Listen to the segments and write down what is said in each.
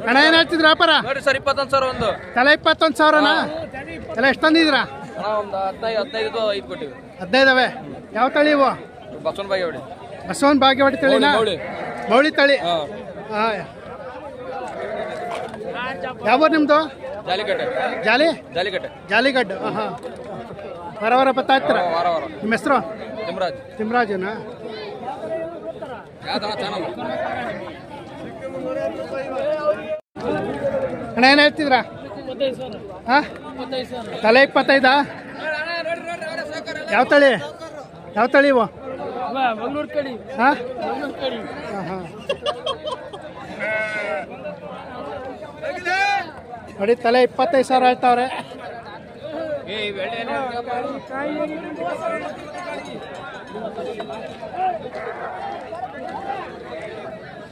ಅಣ್ಣ ಏನ್ ಹೇಳ್ತಿದ್ರ ವ್ಯಾಪಾರ? ನೋಡಿ ಸರ್ 21,000 ಒಂದು ತಲೆ 21,000ನಾ? ಎಲ್ಲ ಎಷ್ಟು ತಂದಿದ್ದೀರಾ? ಒಂದು 15 5 ಕೊಟ್ಟಿವಿ. 15 ಯಾವ ತಳಿ ಇವು? ಬಸವನ ಬಾಗೇವಾಡಿ. ಬಸವನ ಬಾಗೇವಾಡಿ ತಳಿನಾ? ಮೌಳಿ ತಳಿ. ಯಾವ ನಿಮ್ದು? ಜಾಲಿಕಟ್ಟೆ. ಜಾಲಿಗಡ್ಡೆ. ವಾರ ಬರ್ತಾ ಇರ್ತೀರ? ನಿಮ್ಮ ಹೆಸರು? ತಿಮ್ರಾಜನಾ? ಅಣ್ಣ ಏನು ಹೇಳ್ತಿದ್ರಾ? ತಲೆ 25? ಯಾವ ತಳಿ ಇವು? ನೋಡಿ ತಲೆ 25,000 ಹೇಳ್ತಾವ್ರೆ.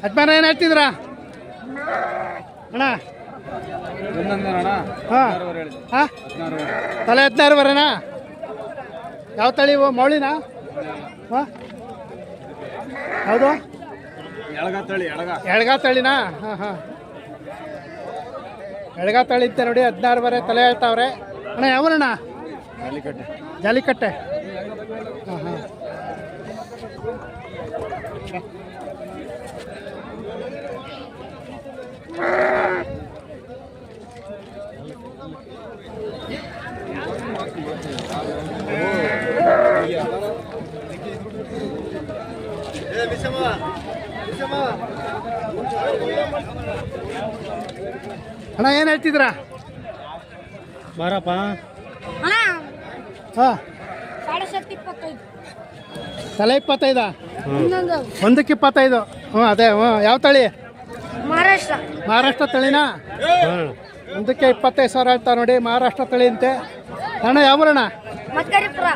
ಅಜ್ಮಾನ ಏನು ಹೇಳ್ತಿದ್ರಾ ಅಣ್ಣ? ತಲೆ 16 ಯಾವ ತಳಿ ಇವು? ಮೌಳಿನಾ? ಹೌದು, ಎಳ್ಗಾ ತಳಿನಾ? ಎಳ್ಗಾ ತಳಿ ಇತ್ತೆ ನೋಡಿ. 16 ತಲೆ ಹೇಳ್ತಾವ್ರೆ. ಅಣ್ಣ ಯಾವಣ್ಣ? ಜಾಲಿಕಟ್ಟೆ. ಅಣ್ಣ ಏನು ಹೇಳ್ತಿದ್ರಾ? ಬಾರಪ್ಪ. ತಲೆ 25? ಒಂದಕ್ಕೆ 25. ಅದೇ. ಯಾವ ತಳಿ? ಮಹಾರಾಷ್ಟ್ರ ತಳಿನಾ? ಒಂದಕ್ಕೆ 25,000 ಹೇಳ್ತಾ ನೋಡಿ. ಮಹಾರಾಷ್ಟ್ರ ತಳಿ ಅಂತೆ. ಅಣ್ಣ ಯಾವೂರಣ್ಣ? ಮತ್ಕರಿಪುರ.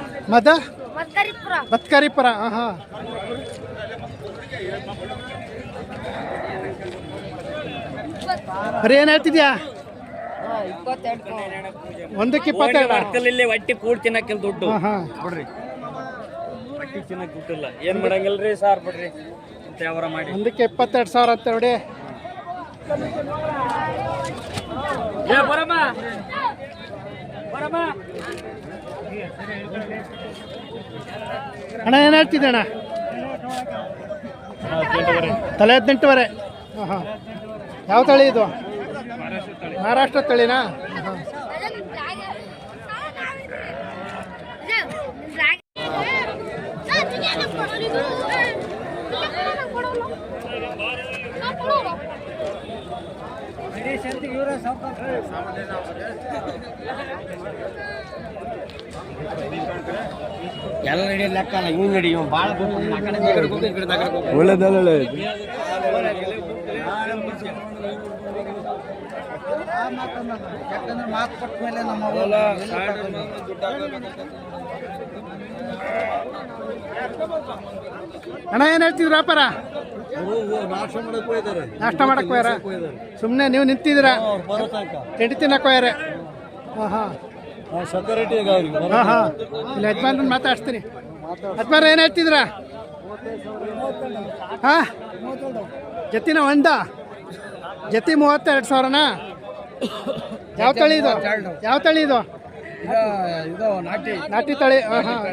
ಬರೀ ಏನು ಹೇಳ್ತಿದ್ಯಾ? ಒಂದಕ್ಕೆ 22. ಒಟ್ಟಿ ಕೂಡ್ ತಿನ್ನಕ್ಕಿಲ್ಲ ದುಡ್ಡು ಬಿಡ್ರಿ. ಒಟ್ಟಿ ತಿನ್ನಕ್ ದುಡ್ಡಿಲ್ಲ, ಏನ್ ಮಾಡಂಗಿಲ್ರಿ ಸಾರ್ ಬಿಡ್ರಿ. ವ್ಯವಹಾರ ಮಾಡಿ. ಒಂದಕ್ಕೆ 22,000 ಅಂತ ನೋಡಿ. ಅಣ್ಣ ಏನು ಹೇಳ್ತಿದ್ದೆ ಅಣ್ಣ? ತಲೆ 18. ಯಾವ ತಳಿ ಇದು? ಮಹಾರಾಷ್ಟ್ರ ತಳಿನಾ? ಎಲ್ಲ ನಡಿ ಲೆಕ್ಕ ಅಲ್ಲ, ಇವ್ ನಡಿ ಭಾಳ ಒಳ್ಳೆದಲ್ಲ. ಮಾತು ಕೊಟ್ಟ ಮೇಲೆ ನಮ್ಮ ಅಣ್ಣ ಏನು ಹೇಳ್ತಿದ್ರು ವ್ಯಾಪಾರ? ನಾಷ್ಟ ಮಾಡಕ್ ಹೋಯಾರ? ಸುಮ್ಮನೆ ನೀವು ನಿಂತಿದ್ದೀರಾ? ತಿಂಡಿ ತಿನ್ನಕ್ ಹೋಯಾರ? ಇಲ್ಲಿ ಯಜಮಾನ್ರನ್ನ ಮಾತಾಡ್ತೀನಿ. ಯಜಮಾನ್ರ ಏನು ಹೇಳ್ತಿದ್ರ? ಜತಿನ ಒಂದ ಜತಿ 32,000ನಾ? ಯಾವ ತಳಿ ಇದು? ನಾಟಿ ತಳಿ.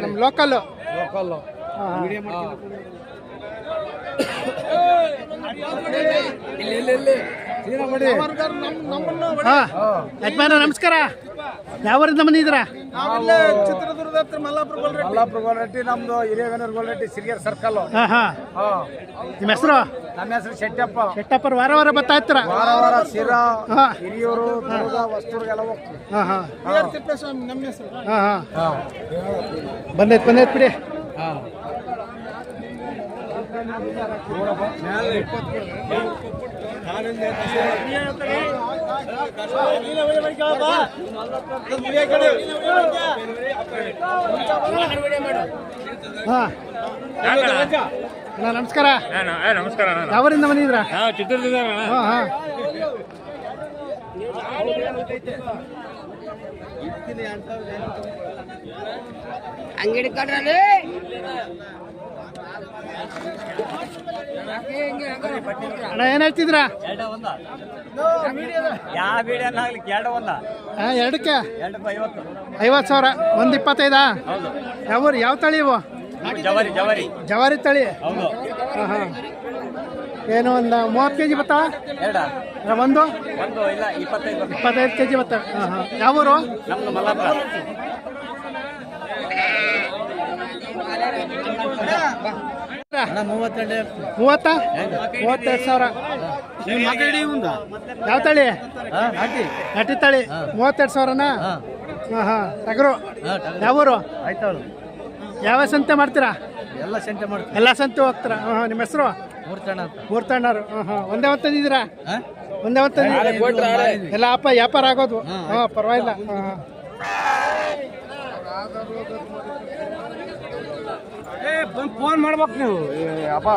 ನಮ್ಮ ಲೋಕಲ್ಲು. ಯಜಮಾನ ನಮಸ್ಕಾರ. ಯಾವರಿಂದ ಬಂದಿದ್ದೀರಾ? ಚಿತ್ರದುರ್ಗ ಹತ್ರ ಮಲ್ಲಾಪುರ ಗೋಲ್ರೆಡ್ಡಿ. ನಮ್ದು ಹಿರಿಯಗನೂರು ಗೋಲ್ರೆಡ್ಡಿ, ಸಿರಿಗೆರೆ ಸರ್ಕಲ್. ನಿಮ್ಮ ಹೆಸರು? ನಮ್ಮ ಹೆಸರು ಶೆಟ್ಟಪ್ಪ. ವಾರ ಬರ್ತಾ ಇರ್ತೀರ? ವಾರ ಶಿರಾ, ಹಿರಿಯೂರು, ವಸ್ತೂರಿಗೆಲ್ಲ ಹೋಗ್ತೀವಿ. ನಮ್ಮ ಹೆಸರು. ಬಂದೈತ್ ಬಿಡಿ. ನಮಸ್ಕಾರ. ಯಾವರಿಂದ ಬಂದಿದ್ರಾ? ಚಿತ್ರದುರ್ಗ. ಅಂಗಡಿ ಕಡ್ರಲ್ಲಿ ಅಣ್ಣ ಏನು ಹೇಳ್ತಿದ್ರಾ? ಯಾವ ಬೀಡಿಯನ್ನ ಆಗ್ಲಿಕ್ಕೆ ಎರಡು ಒಂದ ಎರಡಕ್ಕೆ 250. 50,000. ಒಂದು 25. ಹೌದು ಯಾವ ತಳಿ ಇವು? ಜವಾರಿ ಜವಾರಿ ಜವಾರಿ ತಳಿ. ಹೌದು. ಹಾಂ ಹಾಂ. ಏನು ಒಂದು 30 kg ಬರ್ತಾವ? ಎರಡ ಒಂದು ಒಂದು ಇಲ್ಲ 25. 25 kg ಬರ್ತಾವೆ. ಹಾಂ ಹಾಂ. ಯಾವ ಊರು? ನಮ್ದು ಮಲ್ಲಾಪುರ. ಮೂವತ್ತ 32,000. ಯಾವ ತಳಿ? ನಾಟಿ ತಳಿ. 32,000ನಾ? ಹಾಂ ಹಾಂ. ಟಗರು ಯಾವ ಊರು? ಯಾವ ಸಂತೆ ಮಾಡ್ತೀರಾ? ಎಲ್ಲ ಸಂತೆ ಮಾಡ್ತೀವಿ. ಎಲ್ಲ ಸಂತೆ ಹೋಗ್ತೀರಾ? ಹಾಂ ಹಾಂ. ನಿಮ್ಮ ಹೆಸರು? ಮೂರ್ತಣ್ಣರು. ಹಾಂ ಹಾಂ. ಒಂದೇ ಹೊತ್ತಂದಿದ್ದೀರಾ? ಒಂದೇ ಹೊತ್ತಂದಿದ್ದೀರಾ? ಎಲ್ಲ ವ್ಯಾಪಾರ ಆಗೋದು? ಹಾಂ ಪರವಾಗಿಲ್ಲ. ಹಾಂ ಹಾಂ. ಫೋನ್ ಮಾಡ್ಬೇಕು ನೀವು. ಅಪ್ಪ